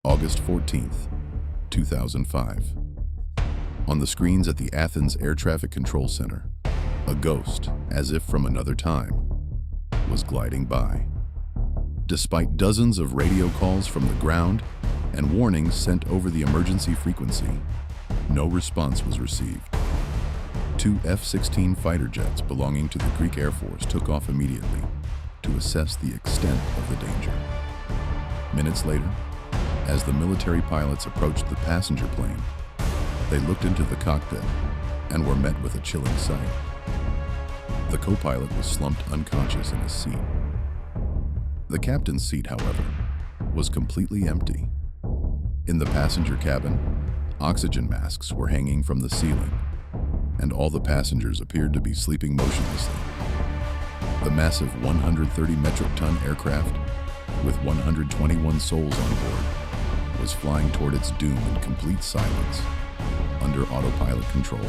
August 14th, 2005. On the screens at the Athens Air Traffic Control Center, a ghost, as if from another time, was gliding by. Despite dozens of radio calls from the ground and warnings sent over the emergency frequency, no response was received. Two F-16 fighter jets belonging to the Greek Air Force took off immediately to assess the extent of the danger. Minutes later, as the military pilots approached the passenger plane, they looked into the cockpit and were met with a chilling sight. The co-pilot was slumped unconscious in his seat. The captain's seat, however, was completely empty. In the passenger cabin, oxygen masks were hanging from the ceiling, and all the passengers appeared to be sleeping motionlessly. The massive 130 metric ton aircraft, with 121 souls on board, was flying toward its doom in complete silence, under autopilot control.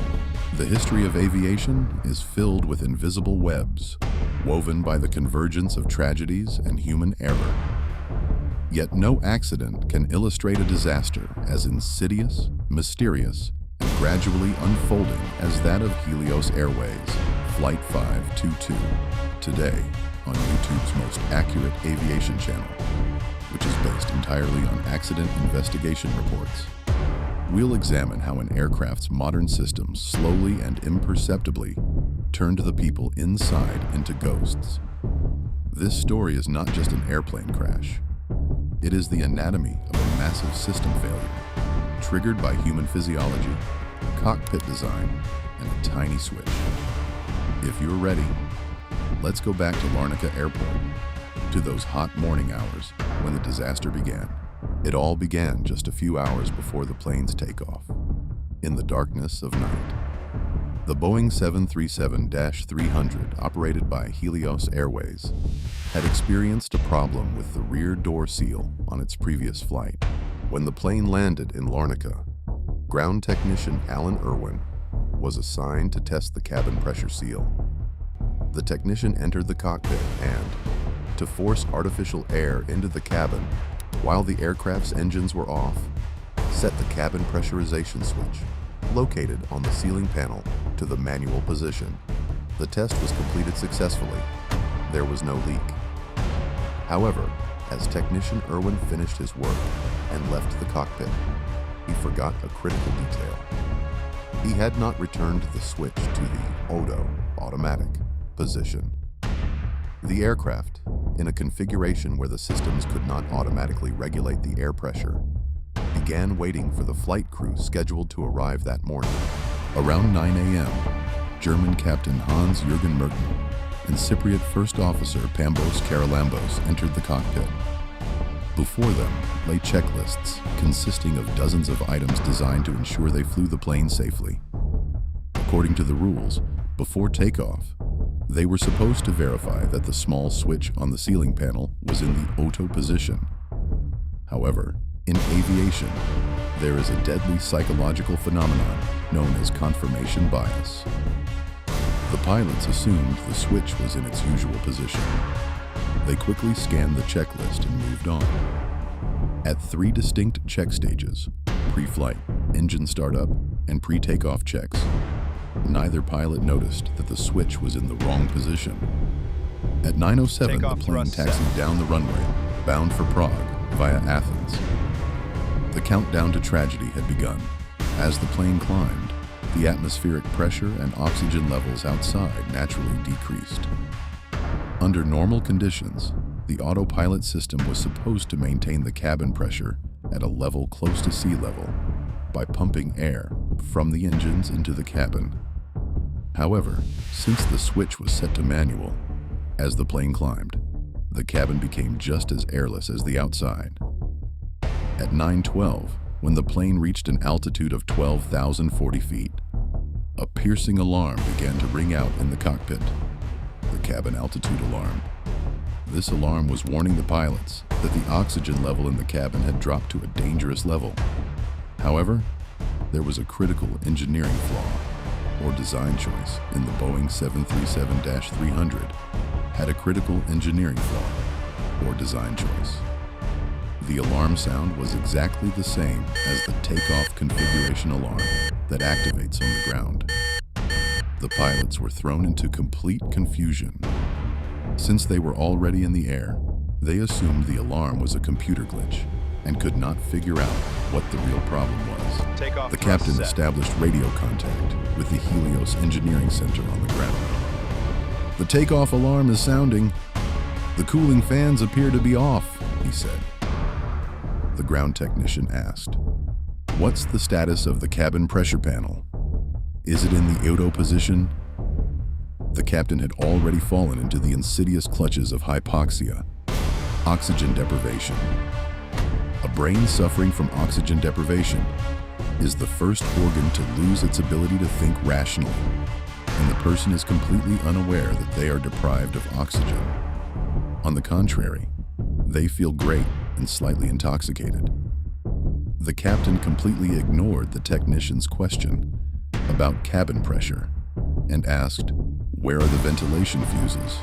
The history of aviation is filled with invisible webs, woven by the convergence of tragedies and human error. Yet no accident can illustrate a disaster as insidious, mysterious, and gradually unfolding as that of Helios Airways Flight 522, today on YouTube's most accurate aviation channel, which is based entirely on accident investigation reports. We'll examine how an aircraft's modern systems slowly and imperceptibly turned the people inside into ghosts. This story is not just an airplane crash. It is the anatomy of a massive system failure, triggered by human physiology, cockpit design, and a tiny switch. If you're ready, let's go back to Larnaca Airport, to those hot morning hours when the disaster began. It all began just a few hours before the plane's takeoff, in the darkness of night. The Boeing 737-300, operated by Helios Airways, had experienced a problem with the rear door seal on its previous flight. When the plane landed in Larnaca, ground technician Alan Irwin was assigned to test the cabin pressure seal. The technician entered the cockpit and, to force artificial air into the cabin while the aircraft's engines were off, set the cabin pressurization switch, located on the ceiling panel, to the manual position. The test was completed successfully. There was no leak. However, as technician Irwin finished his work and left the cockpit, he forgot a critical detail. He had not returned the switch to the automatic position. The aircraft, in a configuration where the systems could not automatically regulate the air pressure, began waiting for the flight crew scheduled to arrive that morning. Around 9 a.m., German Captain Hans-Jürgen Merten and Cypriot First Officer Pambos Karalambos entered the cockpit. Before them lay checklists consisting of dozens of items designed to ensure they flew the plane safely. According to the rules, before takeoff, they were supposed to verify that the small switch on the ceiling panel was in the auto position. However, in aviation, there is a deadly psychological phenomenon known as confirmation bias. The pilots assumed the switch was in its usual position. They quickly scanned the checklist and moved on. At 3 distinct check stages, pre-flight, engine startup, and pre-takeoff checks, neither pilot noticed that the switch was in the wrong position. At 9:07, the plane taxied down the runway, bound for Prague via Athens. The countdown to tragedy had begun. As the plane climbed, the atmospheric pressure and oxygen levels outside naturally decreased. Under normal conditions, the autopilot system was supposed to maintain the cabin pressure at a level close to sea level by pumping air from the engines into the cabin. However, since the switch was set to manual, as the plane climbed, the cabin became just as airless as the outside. At 9:12, when the plane reached an altitude of 12,040 feet, a piercing alarm began to ring out in the cockpit, the cabin altitude alarm. This alarm was warning the pilots that the oxygen level in the cabin had dropped to a dangerous level. However, there was a critical engineering flaw, or design choice, in the Boeing 737-300 had a critical engineering flaw, or design choice. The alarm sound was exactly the same as the takeoff configuration alarm that activates on the ground. The pilots were thrown into complete confusion. Since they were already in the air, they assumed the alarm was a computer glitch and could not figure out what the real problem was. The captain established radio contact with the Helios Engineering Center on the ground. "The takeoff alarm is sounding. The cooling fans appear to be off," he said. The ground technician asked, "What's the status of the cabin pressure panel? Is it in the auto position?" The captain had already fallen into the insidious clutches of hypoxia, oxygen deprivation. A brain suffering from oxygen deprivation is the first organ to lose its ability to think rationally, and the person is completely unaware that they are deprived of oxygen. On the contrary, they feel great and slightly intoxicated. The captain completely ignored the technician's question about cabin pressure and asked, "Where are the ventilation fuses?"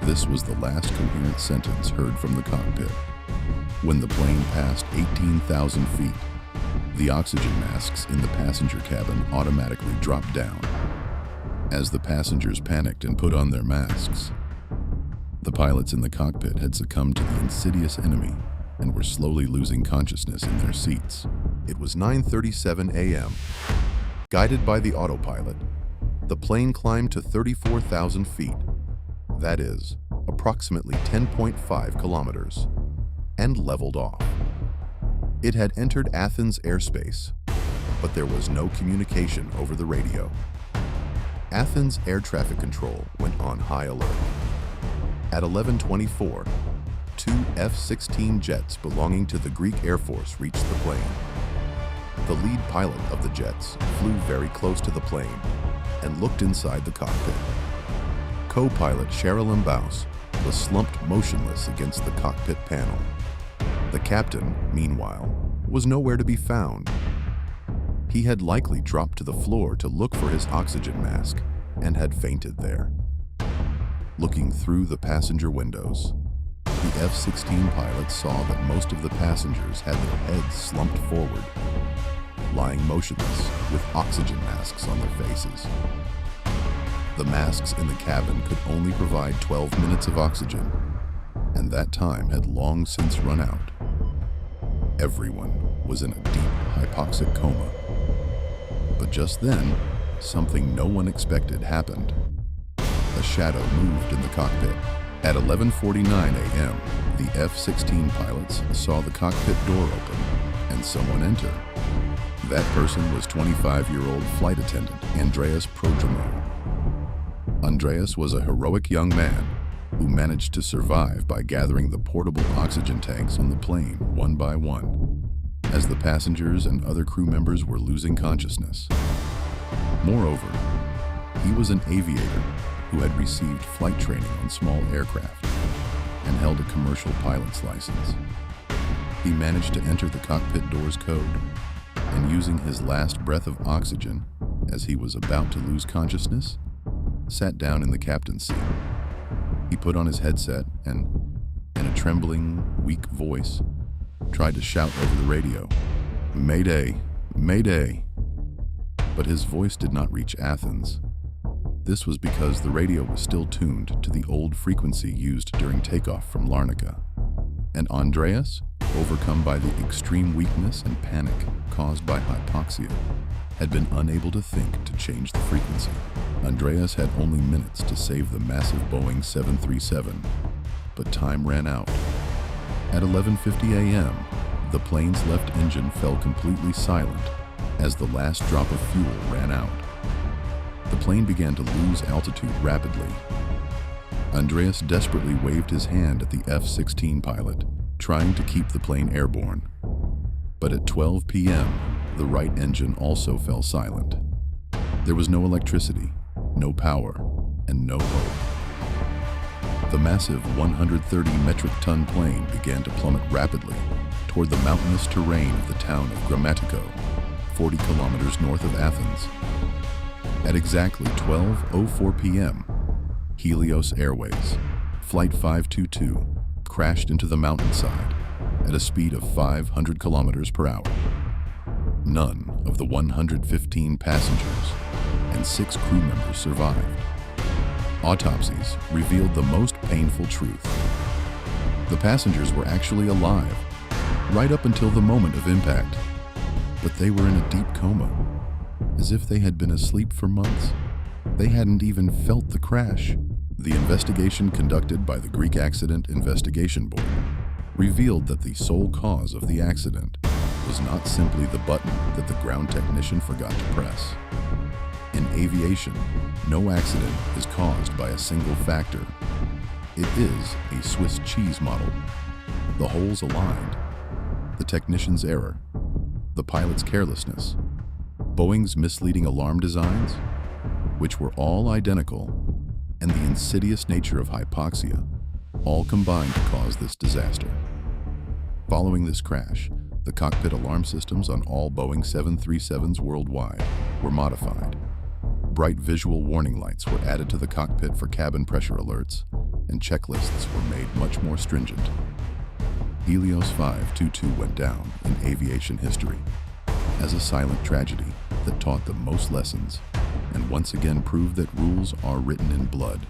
This was the last coherent sentence heard from the cockpit. When the plane passed 18,000 feet, the oxygen masks in the passenger cabin automatically dropped down. As the passengers panicked and put on their masks, the pilots in the cockpit had succumbed to the insidious enemy and were slowly losing consciousness in their seats. It was 9:37 a.m. Guided by the autopilot, the plane climbed to 34,000 feet, that is, approximately 10.5 kilometers, and leveled off. It had entered Athens airspace, but there was no communication over the radio. Athens air traffic control went on high alert. At 11:24, two F-16 jets belonging to the Greek Air Force reached the plane. The lead pilot of the jets flew very close to the plane and looked inside the cockpit. Co-pilot Cheryl Mbaus was slumped motionless against the cockpit panel. The captain, meanwhile, was nowhere to be found. He had likely dropped to the floor to look for his oxygen mask and had fainted there. Looking through the passenger windows, the F-16 pilots saw that most of the passengers had their heads slumped forward, lying motionless with oxygen masks on their faces. The masks in the cabin could only provide 12 minutes of oxygen, and that time had long since run out. Everyone was in a deep hypoxic coma. But just then, something no one expected happened. A shadow moved in the cockpit. At 11:49 a.m., the F-16 pilots saw the cockpit door open and someone enter. That person was 25-year-old flight attendant Andreas Prodromou. Andreas was a heroic young man who managed to survive by gathering the portable oxygen tanks on the plane one by one, as the passengers and other crew members were losing consciousness. Moreover, he was an aviator who had received flight training on small aircraft and held a commercial pilot's license. He managed to enter the cockpit door's code, and using his last breath of oxygen as he was about to lose consciousness, sat down in the captain's seat. He put on his headset and, in a trembling, weak voice, tried to shout over the radio, "Mayday! Mayday!" But his voice did not reach Athens. This was because the radio was still tuned to the old frequency used during takeoff from Larnaca, and Andreas, overcome by the extreme weakness and panic caused by hypoxia, had been unable to think to change the frequency. Andreas had only minutes to save the massive Boeing 737, but time ran out. At 11:50 a.m., the plane's left engine fell completely silent as the last drop of fuel ran out. The plane began to lose altitude rapidly. Andreas desperately waved his hand at the F-16 pilot, trying to keep the plane airborne. But at 12 p.m., the right engine also fell silent. There was no electricity, no power, and no hope. The massive 130 metric ton plane began to plummet rapidly toward the mountainous terrain of the town of Grammatiko, 40 kilometers north of Athens. At exactly 12:04 p.m., Helios Airways Flight 522 crashed into the mountainside, at a speed of 500 kilometers per hour. None of the 115 passengers and 6 crew members survived. Autopsies revealed the most painful truth. The passengers were actually alive, right up until the moment of impact, but they were in a deep coma, as if they had been asleep for months. They hadn't even felt the crash. The investigation conducted by the Greek Accident Investigation Board revealed that the sole cause of the accident was not simply the button that the ground technician forgot to press. In aviation, no accident is caused by a single factor. It is a Swiss cheese model. The holes aligned, the technician's error, the pilot's carelessness, Boeing's misleading alarm designs, which were all identical, and the insidious nature of hypoxia, all combined to cause this disaster. Following this crash, the cockpit alarm systems on all Boeing 737s worldwide were modified. Bright visual warning lights were added to the cockpit for cabin pressure alerts, and checklists were made much more stringent. Helios 522 went down in aviation history as a silent tragedy that taught the most lessons and once again proved that rules are written in blood.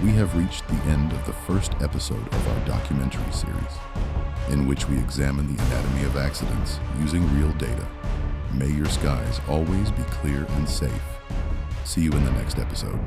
We have reached the end of the first episode of our documentary series, in which we examine the anatomy of accidents using real data. May your skies always be clear and safe. See you in the next episode.